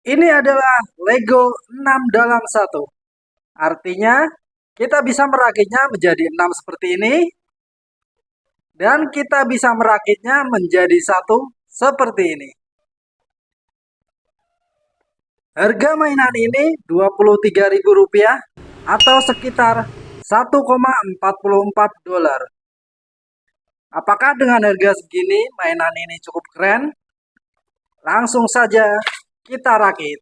Ini adalah Lego 6 dalam satu. Artinya, kita bisa merakitnya menjadi 6 seperti ini. Dan kita bisa merakitnya menjadi satu seperti ini. Harga mainan ini Rp23.000 atau sekitar 1,44 dolar. Apakah dengan harga segini mainan ini cukup keren? Langsung saja kita rakit.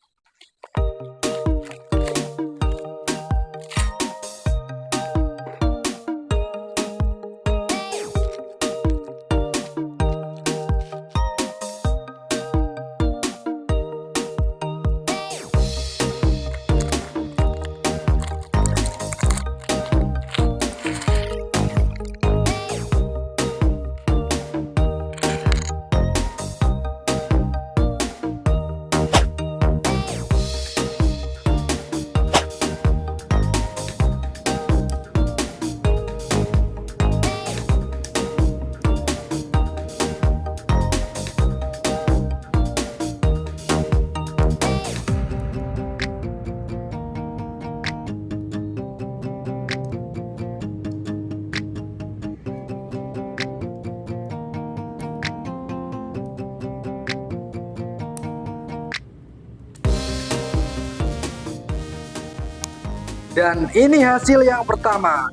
Dan ini hasil yang pertama,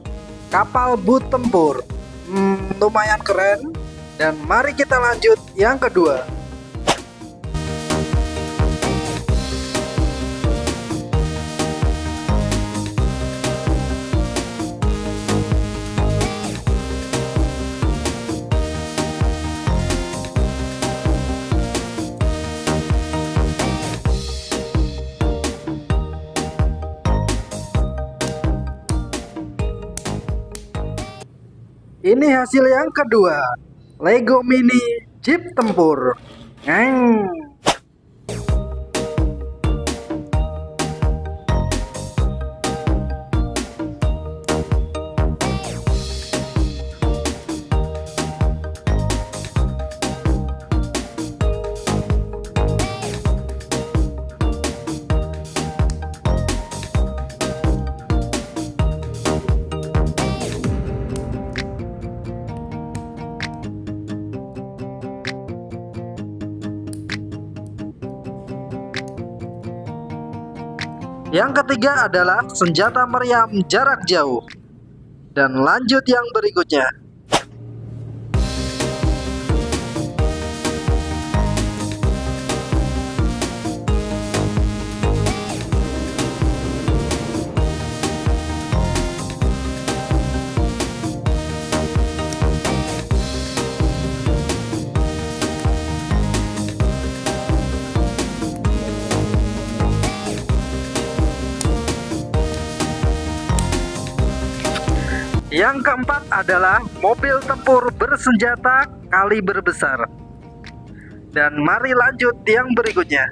kapal boot tempur. Lumayan keren. Dan mari kita lanjut yang kedua. Ini hasil yang kedua, Lego mini Jeep tempur. Yang ketiga adalah senjata meriam jarak jauh. Dan lanjut yang berikutnya. Yang keempat adalah mobil tempur bersenjata kaliber besar. Dan mari lanjut yang berikutnya.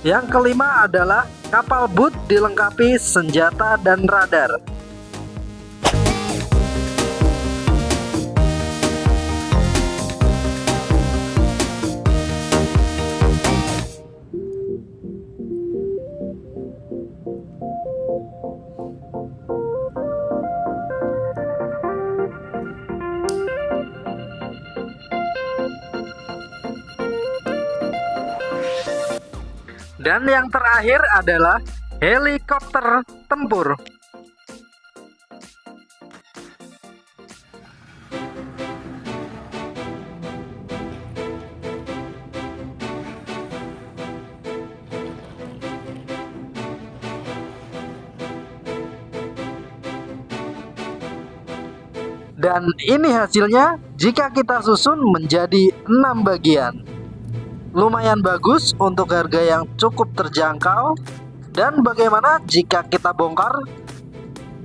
Yang kelima adalah kapal boot dilengkapi senjata dan radar. Dan yang terakhir adalah helikopter tempur. Dan ini hasilnya jika kita susun menjadi 6 bagian. Lumayan bagus untuk harga yang cukup terjangkau. Dan bagaimana jika kita bongkar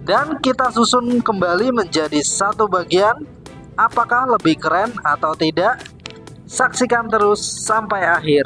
dan kita susun kembali menjadi satu bagian? Apakah lebih keren atau tidak? Saksikan terus sampai akhir.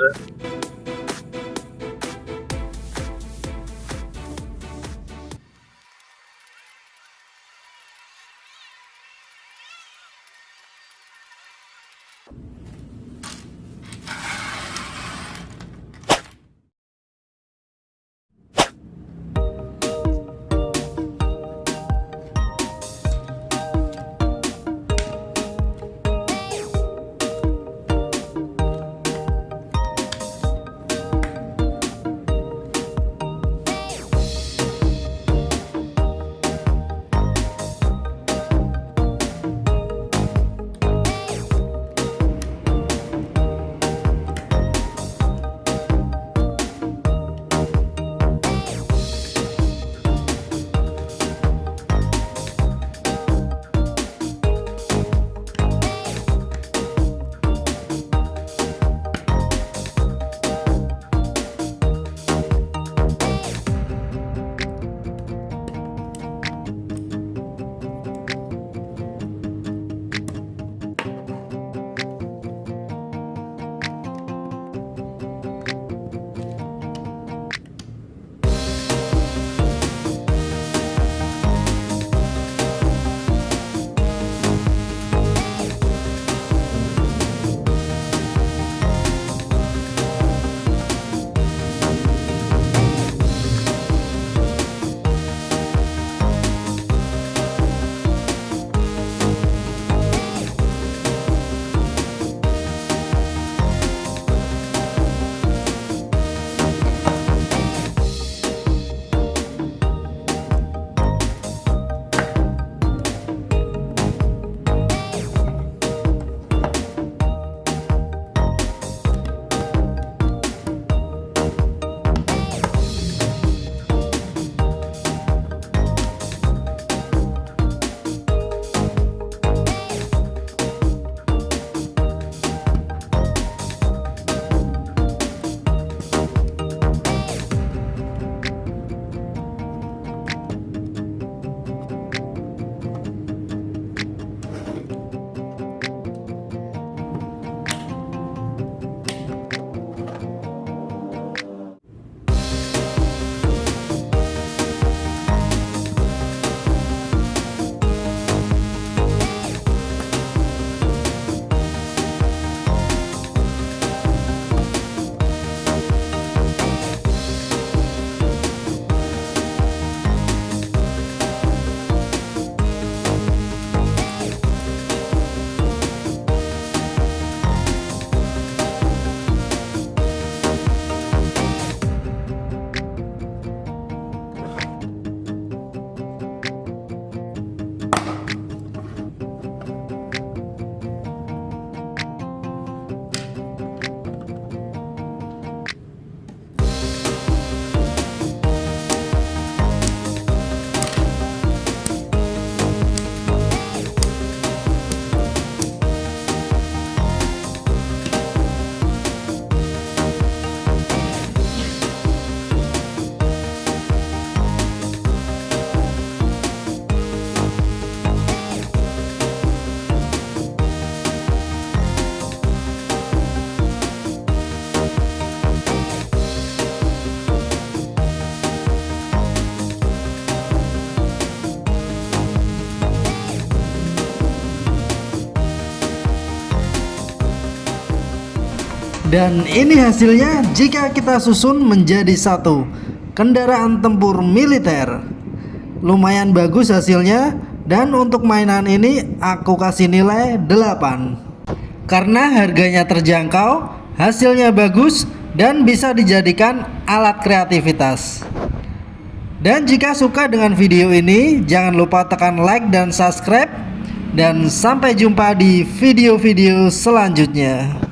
Dan ini hasilnya jika kita susun menjadi satu kendaraan tempur militer. Lumayan bagus hasilnya, dan untuk mainan ini aku kasih nilai 8 karena harganya terjangkau, hasilnya bagus, dan bisa dijadikan alat kreativitas. Dan jika suka dengan video ini, jangan lupa tekan like dan subscribe, dan sampai jumpa di video-video selanjutnya.